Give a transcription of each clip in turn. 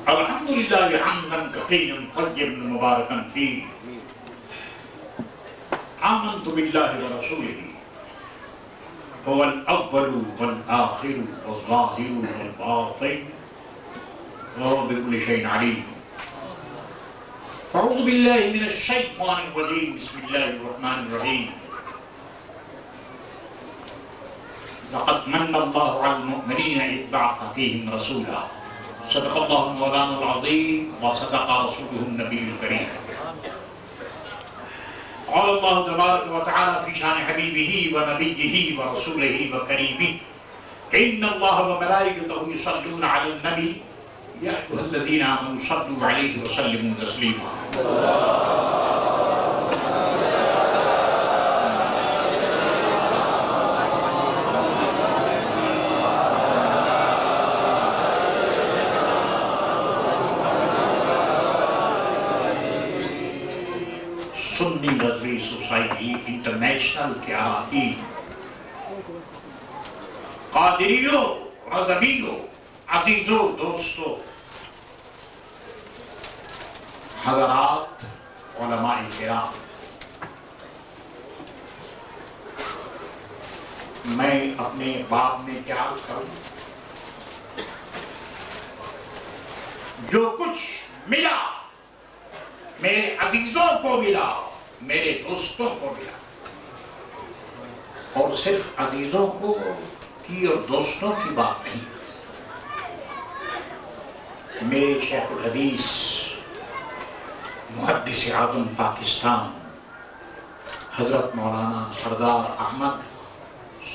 الحمدللہ حمدا کثیرا طیبا مبارکا فیہ آمنت باللہ ورسولہ هو الأول والآخر والظاهر والباطن وهو بكل شيء عليم. فأعوذ بالله من الشيطان الرجيم. بسم الله الرحمن الرحيم. لقد من الله على المؤمنين إذ بعث فيهم رسولا. صدق الله مولانا العظيم وصدق رسوله النبي الكريم. قال الله تبارك وتعالى في شان حبيبه ونبيه ورسوله وكريمه إن الله وملائكته يصلون على النبي يا أيها الذين آمنوا صلوا عليه وسلموا تسليما. سنی رضوی سوسائٹی انٹرنیشنل کے اراکین، قادریوں، رضویوں، عزیزوں، دوستوں، حضرات، علماء کرام، میں اپنے باب میں کیا عرض کروں؟ جو کچھ ملا میرے عزیزوں کو ملا، میرے دوستوں کو ملا، اور صرف عزیزوں کو کی اور دوستوں کی بات نہیں، میرے شیخ الحدیث محدث اعظم پاکستان حضرت مولانا سردار احمد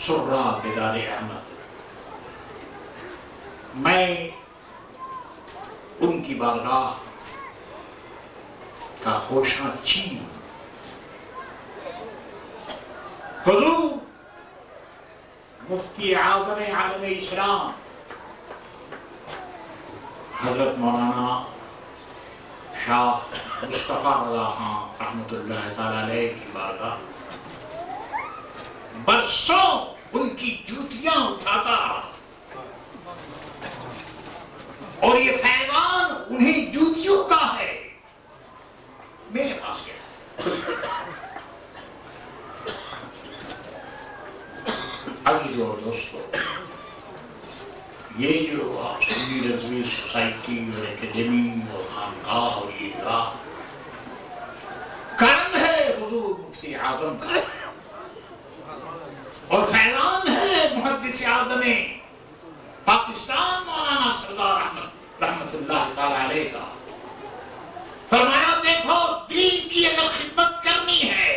سرہ بیدار احمد، میں ان کی بارگاہ کا خوشاں چین حضور مفتی اعظم عالم اسلام حضرت مولانا شاہ مصطفیٰ رضا خان رحمۃ اللہ تعالی علیہ کی بارگاہ برسوں ان کی جوتیاں اٹھاتا رہا، اور یہ فیضان انہیں جوتیوں کا ہے، میرے پاس کیا ہے؟ عزیزوں اور دوستوں، یہ جو آپ سنی رضوی سوسائٹی اور اکیڈمی اور خانقاہ اور یہ گاہ کرم ہے حضور مفتی اعظم کا، اور فیضان ہے محدث اعظم پاکستان مولانا سردار احمد رحمت اللہ تعالی علیہ کا. فرمایا دیکھو دین کی اگر خدمت کرنی ہے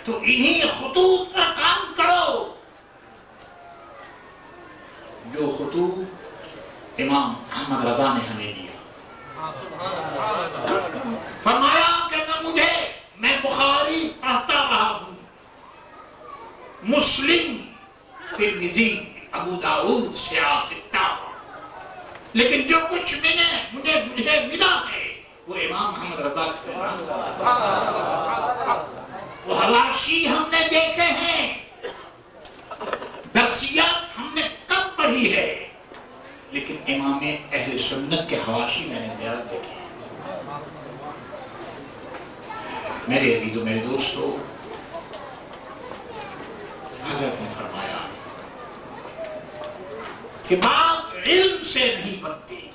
تو انہی خطوط پر کام کرو جو خطوط امام احمد رضا نے ہمیں دیا. فرمایا کہ نہ مجھے، میں بخاری پڑھتا رہا ہوں، مسلم، ترمذی، ابو داؤد، سیاہ کتاب، لیکن جو کچھ مجھے ملا ہے وہ امام محمد رضا کے وہ حواشی ہم نے دیکھے ہیں، درسیات ہم نے کب پڑھی ہے، لیکن امام اہل سنت کے حواشی میں نے زیادہ دیکھے ہیں. میرے عزیزوں، میرے دوستوں، حضرت نے فرمایا کہ بات علم سے نہیں بنتی،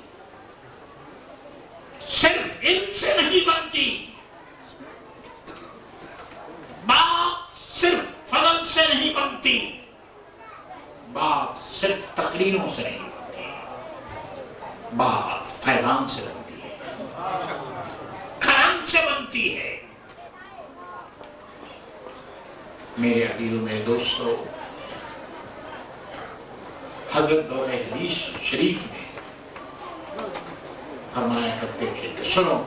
صرف علم سے نہیں بنتی، بات صرف فضل سے نہیں بنتی، بات صرف تقریروں سے نہیں بنتی، بات فیضان سے بنتی ہے، کرم سے بنتی ہے. میرے عزیزوں، میرے دوستوں، حضرت دور حدیث شریف میں فرمایا کرتے تھے کہ سنو،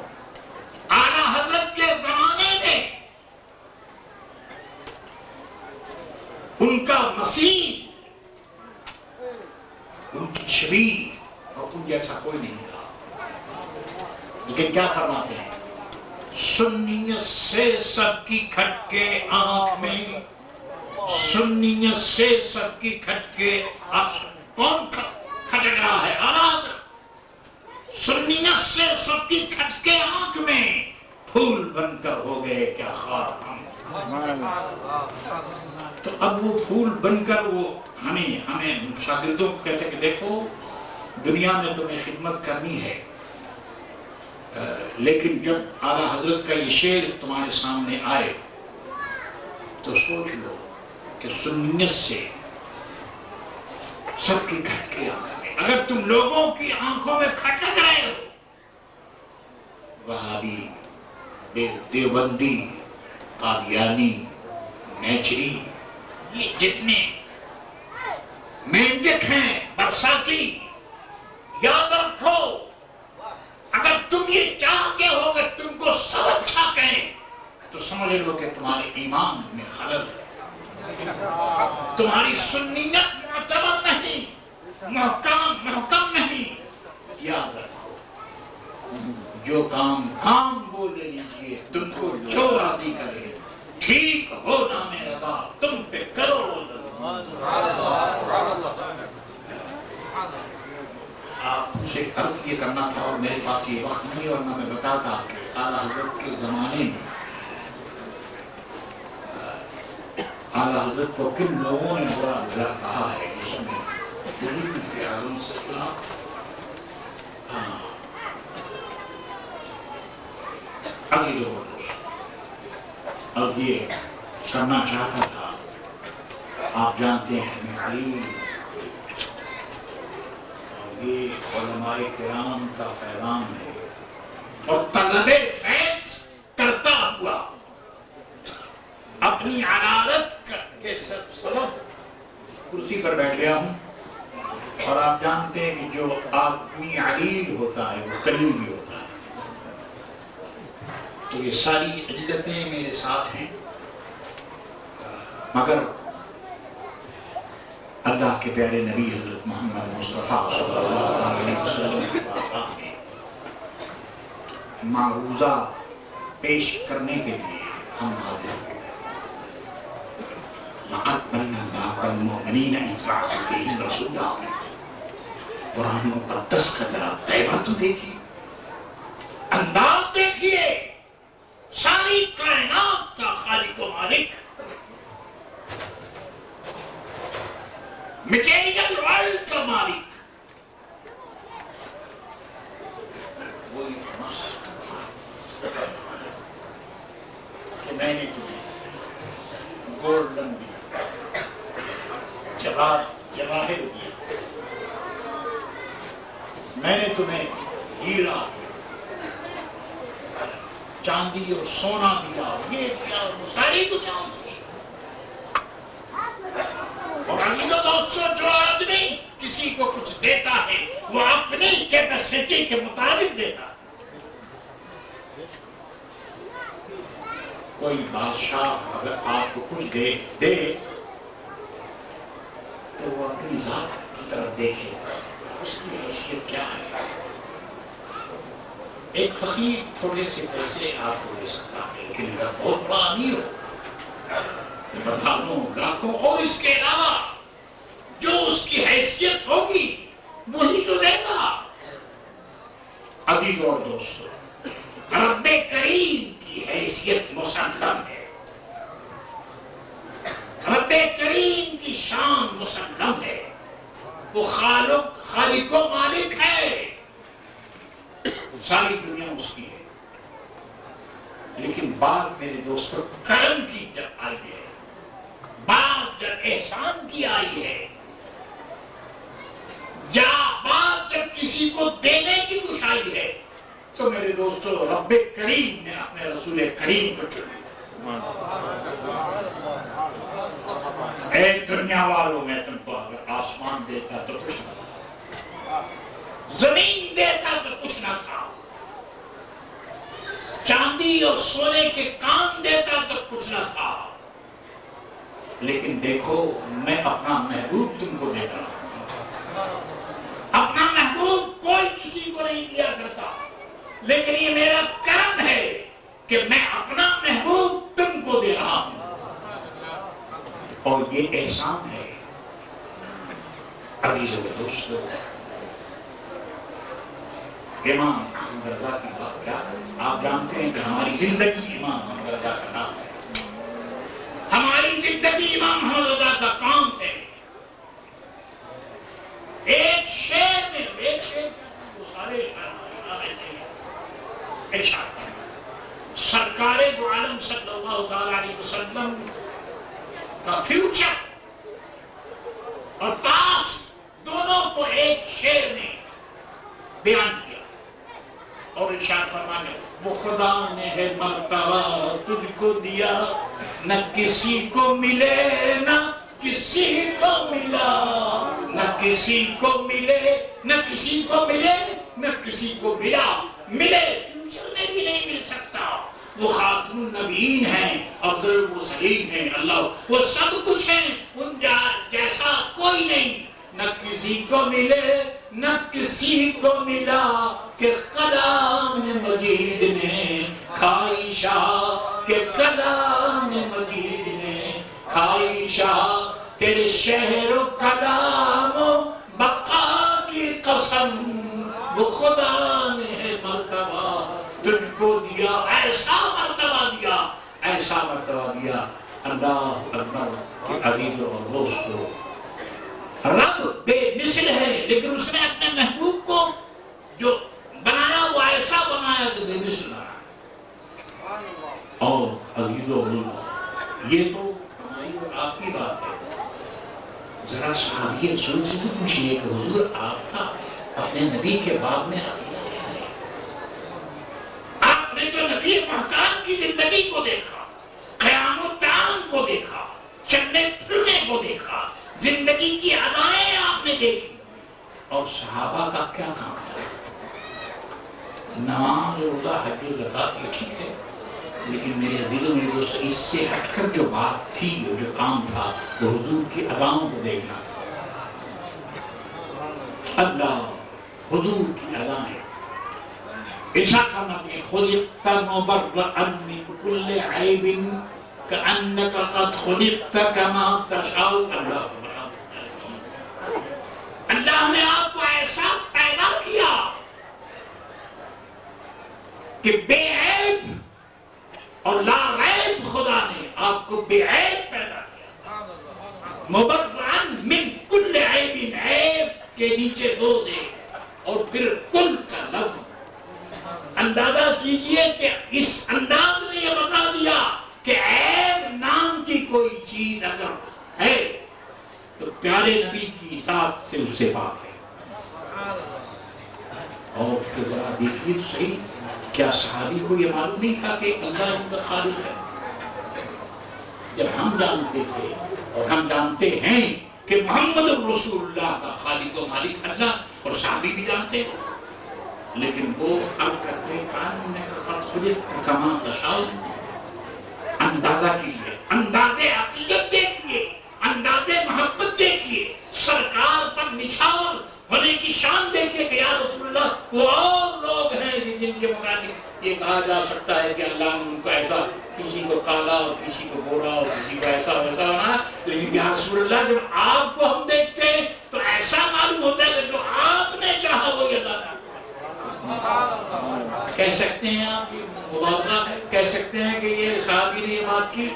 اعلیٰ حضرت کے زمانے میں ان کا مسیح، ان کی شبیہ اور ان جیسا کوئی نہیں تھا، لیکن کیا فرماتے ہیں؟ سنیت سے سب کی کھٹ کے آنکھ میں سنیت سے سب کی کھٹکے کون کھٹک رہا ہے؟ آراد سنیت سے سب کی کھٹکے آنکھ میں پھول بن کر ہو گئے کیا خار ہم۔ تو اب وہ پھول بن کر وہ ہمیں شاگردوں کو کہتے کہ دیکھو دنیا میں تمہیں خدمت کرنی ہے، لیکن جب اعلیٰ حضرت کا یہ شعر تمہارے سامنے آئے تو سوچ لو کہ سنیت سے سب کی کھٹکے آنکھ میں، اگر تم لوگوں کی آنکھوں میں کھٹک رہے ہو، وہابی، دیوبندی، قادیانی، نیچری، یہ جتنے مینڈک ہیں، برساتی، یاد رکھو اگر تم یہ چاہتے ہو کہ تم کو سب اچھا کہیں تو سمجھ لو کہ تمہارے ایمان میں خلل ہے، تمہاری سنیت معتبر نہیں، محکم نہیں۔ یاد رکھو جو کام بولے لیجئے، تم کو جو راضی کرے، ٹھیک ہو نام رضا تم پہ کرو۔ آپ سے عرض یہ کرنا تھا اور میرے پاس یہ وقت نہیں، ورنہ میں بتاتا کہ اعلیٰ حضرت کے زمانے میں اعلیٰ حضرت کو کن لوگوں نے برا بھلا کہا ہے، اس میں بزرگ فیاضوں سے سنا۔ اگلی دو اب یہ کرنا چاہتا تھا، آپ جانتے ہیں میں علی یہ علماء کرام کا پیغام ہے، اور طلب فیض کرتا ہوا اپنی حرارت کے سبب کرسی پر بیٹھ گیا ہوں، اور آپ جانتے ہیں کہ جو آدمی علیل ہوتا ہے وہ قریبی ہوتا ہے، تو یہ ساری اجلتیں میرے ساتھ ہیں، مگر اللہ کے پیارے نبی حضرت محمد مصطفیٰ صلی اللہ علیہ وسلم کی بارگاہ میں معروضہ پیش کرنے کے لیے ہم حاضر ہیں۔ لقد من اللہ المؤمنین اذ بعث فیہم رسولا، قرآن مقدس کا ذرا تیور تو دیکھیے، انداز دیکھیے، ساری کائنات کا خالق و مالک، میٹیریل ورلڈ کا مالک، وہی کہ میں نے تمہیں گولڈن دیا، جواہر دیا، میں نے تمہیں ہیرا، چاندی اور سونا دیا، یہ دیا، ساری دنیا اس کی۔ اور عقیدہ دوستو، جو آدمی کسی کو کچھ دیتا ہے وہ اپنی کیپیسٹی کے مطابق دیتا ہے۔ کوئی بادشاہ اگر آپ کو کچھ دے تو وہ اپنی ذات کی طرف دیکھے، اس کی حیثیت کیا ہے۔ ایک فقیر تھوڑے سے پیسے آپ کو دے سکتا ہے، لیکن اگر بہت بڑا امیر ہو، ہزاروں لاکھوں اور اس کے علاوہ جو اس کی حیثیت ہوگی وہی تو دے گا۔ عزیز اور دوستو، رب کریم کی حیثیت مسلم ہے، رب کریم کی شان مسلم ہے، وہ خالق و مالک ہے، ساری دنیا اس کی ہے۔ لیکن بات میرے دوستو کرم کی جب آئی ہے، بات جب احسان کی آئی ہے، بات جب کسی کو دینے کی کچھ آئی ہے، تو میرے دوستو رب کریم نے اپنے رسول کریم کو چنا۔ اے دنیا والوں، میں تم کو اگر آسمان دیتا تو کچھ نہ تھا، زمین دیتا تو کچھ نہ تھا، چاندی اور سونے کے کام دیتا تو کچھ نہ تھا، لیکن دیکھو میں اپنا محبوب تم کو دے رہا ہوں۔ اپنا محبوب کوئی کسی کو نہیں دیا کرتا، لیکن یہ میرا کرم ہے کہ میں اپنا محبوب تم کو دے رہا ہوں۔ اور اور یہ احسان ہے عزیزو و دوستو، امام احمد رضا کی بات کیا ہے؟ آپ جانتے ہیں کہ ہماری زندگی امام احمد رضا کا نام ہے، ہماری زندگی امام احمد رضا کا کام ہے۔ ایک شعر میں وہ سارے ارشاد کرنا، سرکار دو عالم صلی اللہ تعالی علیہ وسلم کا فیوچر اور پاسٹ دونوں کو ایک شعر میں بیان کیا اور ارشاد فرمانے، وہ خدا نے ہے مرتبہ تجھ کو دیا، نہ کسی کو ملے نہ کسی کو ملا، نہ کسی کو ملے نہ کسی کو ملے نہ کسی کو ملا، ملے فیوچر میں بھی نہیں مل سکتا۔ وہ خاتم النبیین ہیں، افضل المرسلین ہیں، اللہ وہ سب کچھ ہیں، ان جیسا کوئی نہیں، نہ کسی کو ملے نہ کسی کو ملا، کہ کلام مجید نے کھائی شاہ، کہ کلام مجید نے کھائی شاہ، تیرے شہر و کلام و بقا کی قسم، وہ خدا نے مرتبہ تجھ کو دیا، ایسا مرتبہ دیا، ایسا مرتبہ دیا۔ اللہ اکبر عزیز و دوستو، رب بے مثل ہے، لیکن اس نے اپنے محبوب کو جو بنایا وہ ایسا بنایا کہ بے مثل بنایا۔ اور عزیز و دوستو، یہ تو ہماری اور آپ کی بات ہے، ذرا صحابی رسول سے تو پوچھئے کہ حضور آپ کا اپنے نبی کے بعد میں عقیدہ کیا ہے؟ آپ نے جو نبی محترم کی زندگی کو دیکھا، قیام و طعام کو دیکھا، چلنے پھرنے کو دیکھا، زندگی کی ادائیں آپ نے دیکھی، اور صحابہ کا کیا کام تھا؟ نماز روزہ حج و زکوٰۃ یہ ٹھیک ہے، لیکن میرے عزیزوں میرے دوستوں، اس سے ہٹ کر جو بات تھی، جو کام تھا، وہ حضور کی اداؤں کو دیکھنا تھا۔ اللہ حضور کی ادائیں ارشاد کرنا کہ خلقت مبرئا من کل عیب کأنک قد خلقت کما تشاء۔ اللہ نے آپ کو ایسا پیدا کیا کہ بے عیب، اور لا عیب خدا نے آپ کو بے عیب پیدا کیا۔ مبرئا من کل عیب، عیب کے نیچے دو دے اور پھر کل کا لفظ۔ اندازہ کیجئے کہ اس انداز نے یہ بتا دیا کہ عیب نام کی کوئی چیز اگر ہے تو پیارے نبی کی ذات سے اس سے پاک ہے۔ اور پھر ذرا دیکھیے تو صحیح، کیا صحابی کو یہ معلوم نہیں تھا کہ اللہ ان کا خالق ہے؟ جب ہم جانتے تھے اور ہم جانتے ہیں کہ محمد رسول اللہ کا خالق و مالک اللہ، اور صحابی بھی جانتے ہیں، لیکن وہ اب کرتے کما تشاء۔ اندازہ کیجئے، انداز عقیدت دیکھیے، انداز محبت دیکھیے، سرکار پر نچھاور ہونے کی شان دیکھیے کہ یا رسول اللہ وہ اور لوگ ہیں جن کے متعلق یہ کہا جا سکتا ہے کہ اللہ نے ان کو ایسا، کسی کو کالا اور کسی کو گورا اور کسی کو ایسا ویسا بنا، لیکن یا رسول اللہ جب آپ کو ہم دیکھتے ہیں تو ایسا معلوم ہوتا ہے کہ جو آپ نے چاہا وہ اللہ نے۔ کہہ سکتے ہیں آپ یہ مبالغہ ہے، کہہ سکتے ہیں کہ یہ صحابی نے یہ بات کی؟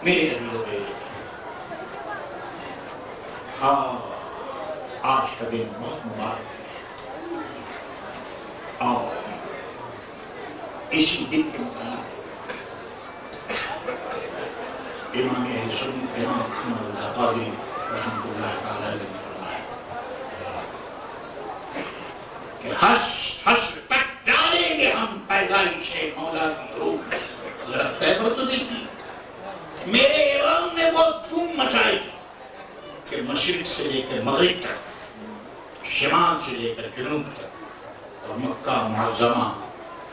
میرے عزیزوں بھائی، آج کا دن بہت مبارک ہے، اور اسی دن کے متعلق امام اہل سنت امام احمد رضا قادری رحمۃ اللہ تعالی علیہ نے فرمایا کہ حشر تک ڈالیں گے ہم پیدائش مولا کی روح۔ ذرا تیبر تو دیکھیے، میرے امام نے وہ دھوم مچائی کہ مشرق سے لے کر مغرب تک، شمال سے لے کر جنوب تک، اور مکہ معظمہ،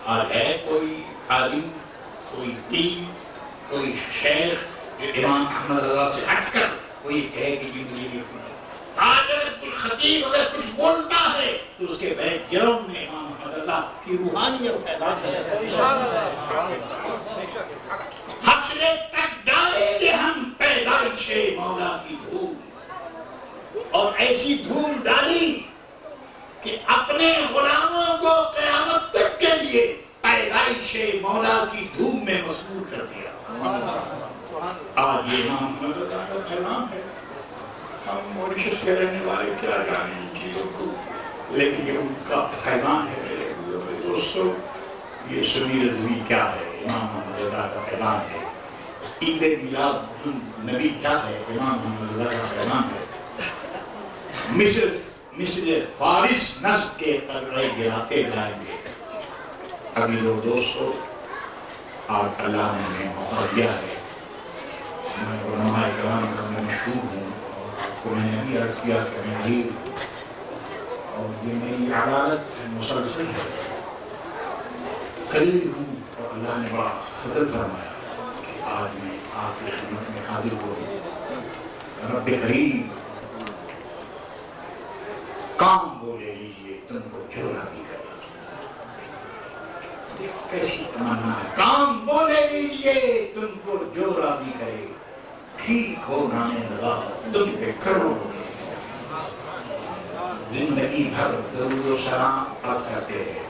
اور ہے کوئی عالم، کوئی دین، کوئی شیخ جو امام احمد رضا سے ہٹ کر کوئی کہے کہ جی مجھے یہ آج اگر کوئی خطیب اگر کچھ بولتا ہے تو اس کے بیک گراؤنڈ میں امام احمد رضا کی روحانیت پیدا ہے۔ حشر تک ڈالیں گے ہم پیدائش مولا کی دھوم، اور ایسی دھوم ڈالی کہ اپنے غلاموں کو قیامت تک کے لیے پیدائش مولا کی دھوم میں مشغول کر دیا۔ آج یہ امام محمد اللہ کا پیغام ہے۔ ہم موریشس کے رہنے والے کیا جانیں ان چیزوں کو، لیکن یہ ان کا پیغام ہے میرے دوستوں۔ یہ سنی رضوی کیا ہے؟ امام محمد اللہ کا پیغام ہے۔ عید میلاد نبی کیا ہے؟ امام محمد اللہ کا پیغام ہے۔ مثل فارس نسل کے قلعے گراتے جائیں گے۔ ابھی لوگ دوستو، آج اللہ نے ہمیں موقع دیا ہے۔ میں علماء کرام کا میں مشہور ہوں، اور آپ کو میں نے ابھی عرض کیا کہ میں غریب، اور یہ میری عدالت مسلسل ہے۔ قریب ہوں، اور اللہ نے بڑا فضل فرمایا کہ آج میں آپ کی خدمت میں حاضر ہوا ہوں۔ رب قریب کام بولے لیجئے تم کو جو راضی کرے۔ کیسی تمنا ہے، کام بولے لیجئے تم کو جو راضی کرے، ٹھیک ہو نانے لگا تم پہ کرو۔ زندگی بھر درود و سلام عرض کرتے رہے۔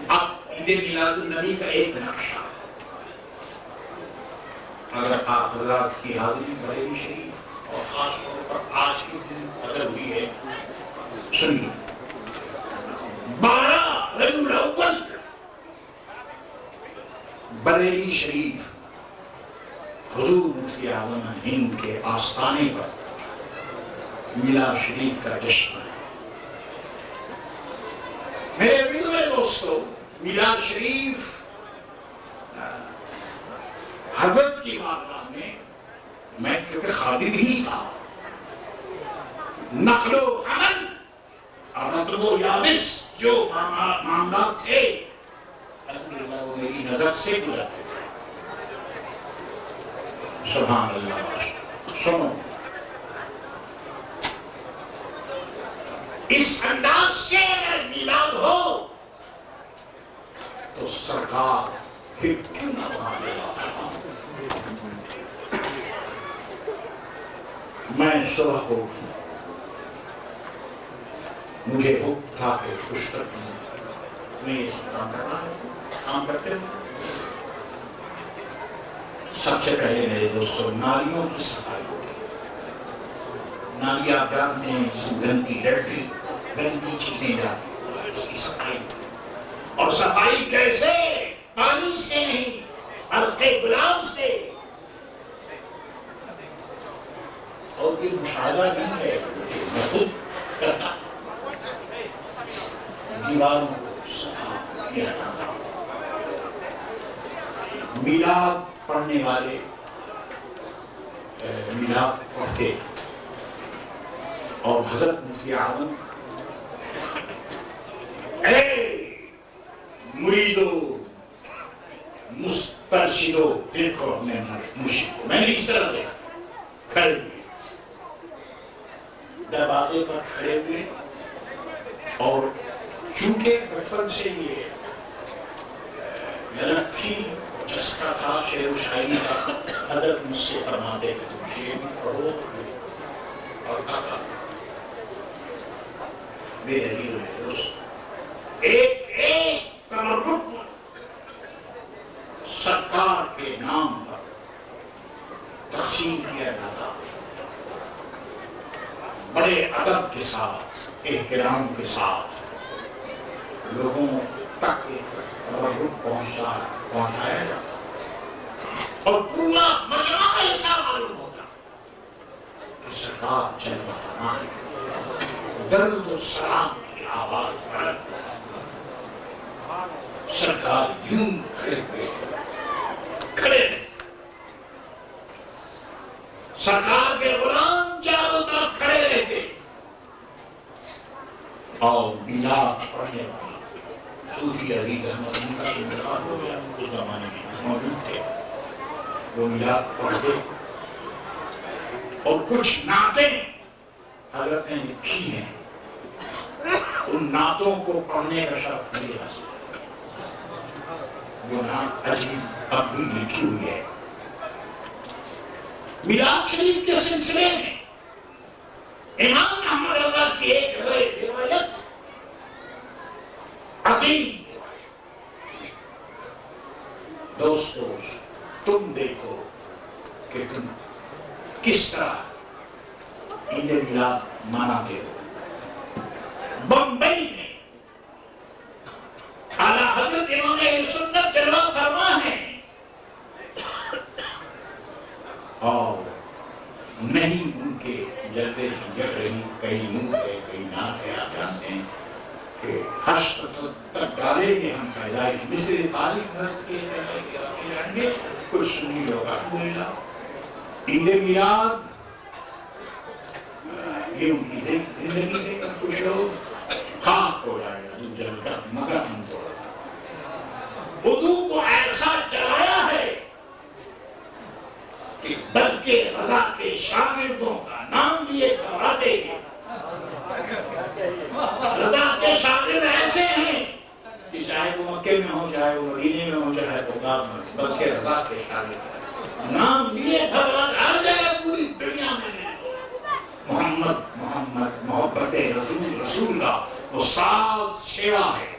اب عید میلاد النبی کا ایک نقشہ، اگر آپ حضرات کی حاضری بریلی شریف اور خاص طور پر آج کے دن اگر ہوئی ہے، سنیے 12 ربیع الاول بریلی شریف حضور مفتی اعظم ہند کے آستانے پر میلاد شریف کا جشن ہے۔ میرے عزیز دوستو، میلاد شریف حضرت کی بارگاہ میں کیونکہ خادم ہی تھا، نقل و حمل اور رطب و یابس جو معاملات تھے الحمدللہ وہ میری نظر سے گزرتے تھے۔ سبحان اللہ۔ سنو، اس انداز سے اگر میلاد ہو تو سرکار پھر کیوں نہ بھاگے گا۔ میں صبح کو مجھے حکم تھا کہ خوش کروں، میں یہ کام کرنا ہے، کام کرتے ہوں۔ سب سے پہلے میرے دوستوں نالیوں کی صفائی ہوتی ہے۔ نالی آپ جانتے ہیں، گندگی لیٹرین گندگی چیزیں جاتی ہیں، اس کی صفائی، اور صفائی کیسے؟ پانی سے نہیں، حلقے غلام سے۔ اور یہ مشاہدہ نہیں ہے، میں خود کرتا ہوں، دیواروں کو صفا کیا جاتا۔ میلاد پڑھنے والے میلاد پڑھتے، اور حضرت مفتی اعظم اے مریدو مسترشدو، دیکھو اپنے مرشد کو۔ میں نے اس طرح دیکھا کھڑے ہوئے، دروازے پر کھڑے ہوئے، اور چونکہ بچپن سے یہ للک تھی، چسکا تھا شعر و شاعری کا، حضرت مجھ سے فرماتے کہ تم شعر بھی پڑھو، پڑھتا تھا۔ میرے عزیز و دوست، ایک تمرک سرکار کے نام پر تقسیم کیا جاتا، بڑے ادب کے ساتھ، احترام کے ساتھ لوگوں تک تبرک پہنچایا جاتا، اور پورا مجمع ایسا معلوم ہوتا کہ سرکار جلوہ فرمائے، درود و سلام کی آواز بلند، سرکار یوں کھڑے ہوئے، سرکار کے غلام چاروں طرف کھڑے رہتے، اور میلاد پڑھنے والے صوفی عزیز احمد ان کا انتقال ہو گیا، اس زمانے میں موجود تھے، وہ میلاد پڑھتے، اور کچھ نعتیں حضرت نے لکھی ہیں، ان نعتوں کو پڑھنے کا شرف مجھے حاصل ہے۔ وہ نعت عجیب اب بھی لکھی ہوئی ہے، میلاد شریف کے سلسلے میں امام احمد رضا کی ایک روایت عظیم دوستو تم دیکھو کہ تم کس طرح عید میلاد مناتے ہو۔ بمبئی میں اعلیٰ حضرت امام اہل سنت جلوہ فرما ہے اور نہیں ان کے جلوے کی جل رہی، کئی منہ ہے کئی نہ ہے۔ آپ جانتے ہیں کہ حشر تک ڈالیں گے ہم پیدائش مصر تاریخ مرد کے جائیں گے کچھ سنی لوگ الحمدللہ عید میلاد یہ ان کی زندگی ہے۔ کچھ لوگ خاک ہو جائے گا تو جل کر مگر ہم تو وضو کو ایسا چلایا ہے کہ بلکہ رضا کے شاگردوں کا نام لیے گھبراتے ہیں۔ رضا کے شاگرد ایسے ہیں کہ چاہے وہ مکے میں ہو چاہے وہ مدینے میں ہو چاہے بغداد میں، بلکہ رضا کے شاگرد نام لیے گھبراتے ہر جگہ پوری دنیا میں محمد محمد محبت رسول رسول کا وہ ساز شیوا ہے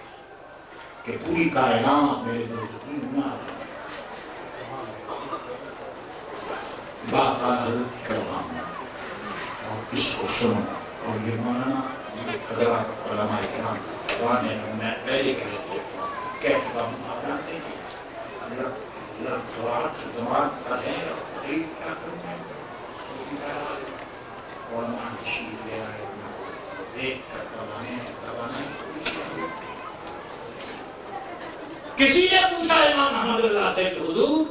کہ پوری کائنات میرے دوست نہ بات حضرت کرام اور اس کو سنو اور یہ مولانا حضرات علماء کرام قرآن ہے میں پہلے کہہ دیتا ہوں کہتا ہوں آپ جانتے ہیں حضرت زمان پر ہے اور تقریب کیا کروں میں علماء تشریف لے آئے دیکھ کر توانے کسی نے پوچھا امام احمد اللہ سے کہ حضور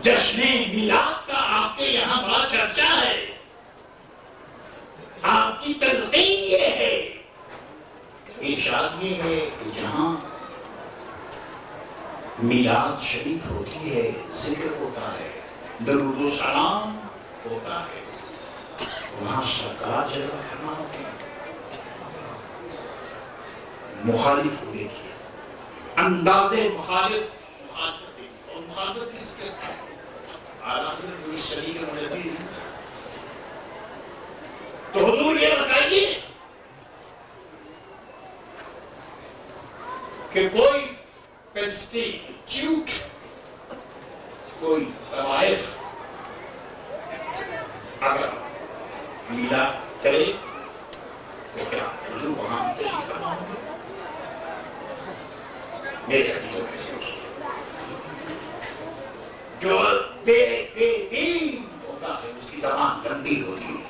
جشن میلاد کا آپ کے یہاں بڑا چرچا ہے، آپ کی تلقین یہ ہے، ارشاد یہ ہے کہ جہاں میلاد شریف ہوتی ہے ذکر ہوتا ہے درود و سلام ہوتا ہے وہاں سرکار جلوہ فرما ہوتے ہیں۔ مخالف ہو دیکھئے انداز مخالف اور مخالف کس کے اعلیٰ حضرت جو اس صدی کے مجدد ہیں تو حضور یہ بتائیے کہ کوئی انسٹیٹیوٹ کوئی طوائف اگر میلاد کرے تو کیا حضور وہاں تشریف فرما ہوں گے؟ میرے عزیزوں میں جو بے دین ہوتا ہے اس کی زبان گندی ہوتی ہے۔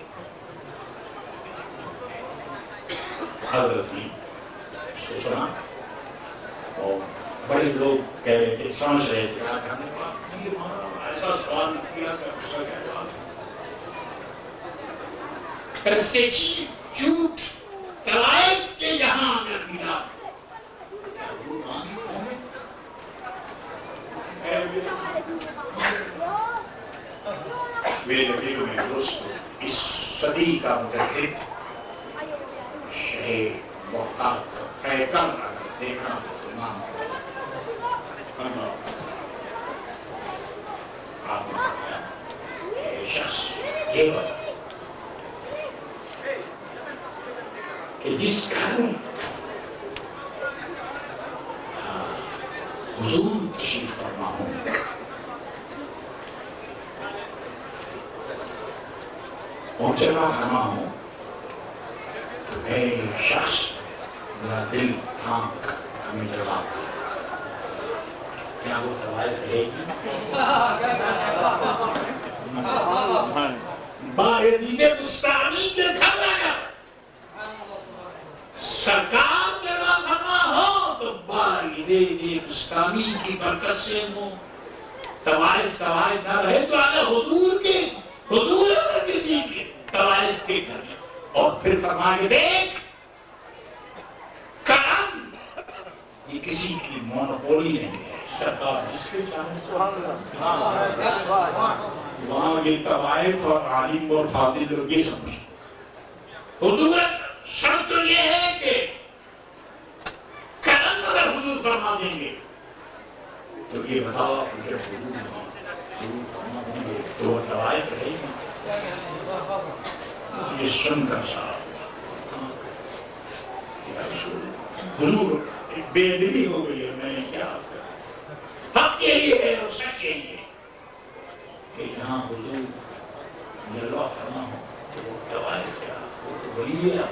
حضرت نے اس کو سنا اور بڑے لوگ کہہ رہے تھے سمجھ رہے تھے آج ہم نے ایسا سوال کیا کہ اس کا کیا جواب انسٹیٹیوٹ طوائف کے یہاں اگر میلاد میرے نبیوں میں دوست اس صدی کا مجدد شہید محتاط پیکر اگر دیکھنا ہو تو امام آپ نے بتایا کہ شخص یہ بتا کہ جس گھر میں حضور تشریف فرما ہوں اور جگہ فرما ہوں تو اے شخص میرا دل تھام کر ہمیں جواب دے کیا وہ طوائف رہے گی؟ باعزید بستانی کے گھر لگا سرکار جگہ فرما ہو تو باعزید بستانی کی برکت سے وہ طوائف نہ رہے تو اگر حضور اگر کسی کے طوائف کے گھر میں اور پھر فرمائے دیکھ کرم یہ کسی کی مونوپولی نہیں ہے سرکار اس کے چاہے وہاں یہ طوائف اور عالم اور فاضل لوگ یہ سمجھتے حضور شرط یہ ہے کہ کرم اگر حضور فرما دیں گے تو یہ بتاؤ جب حضور تو وہ روایت رہی یہ سن کر صاحب حضور بے دلی ہو گئی اور میں نے کیا کرا. حق یہی ہے اور سچ یہی ہے کہ یہاں حضور جلوہ فرما ہو تو وہ روایت کیا وہ تو وہی ہے.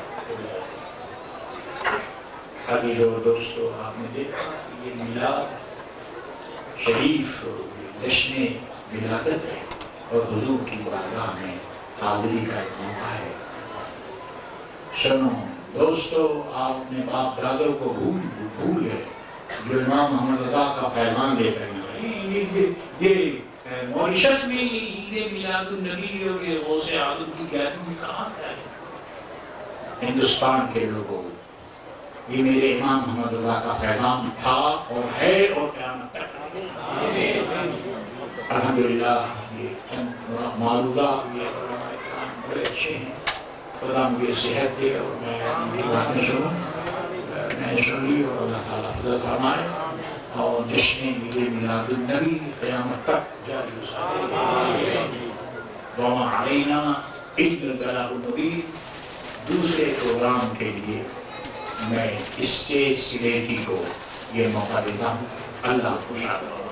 ابھی جو دوستو آپ نے دیکھا یہ میلاد شریف جشن ولادت ہے اور حضور کی بارگاہ میں حاضری کا ایک موقع ہے. سنو دوستو آپ نے باپ دادوں کو بھول ہے جو امام محمد رضا کا پیغام لے کر یہ موریشس میں یہ عید میلاد النبی اور یہ غوث اعظم کی گیارہویں کہاں ہے؟ ہندوستان کے لوگوں یہ میرے امام محمد رضا کا پیغام تھا اور ہے اور قیامت تک. الحمدللہ یہ چند معروضہ یہ علماء کرام بڑے اچھے ہیں. خدا مجھے صحت دے اور میں ان کی باتیں سنوں. میں نے سن لی اور اللہ تعالیٰ فضل فرمائے اور جشن عید میلاد النبی قیامت تک جاری رہے. وما علینا الا البلاغ المبین. دوسرے پروگرام کے لیے میں اسٹیج سیکریٹری کو یہ موقع دیتا ہوں. اللہ خوش آمدید.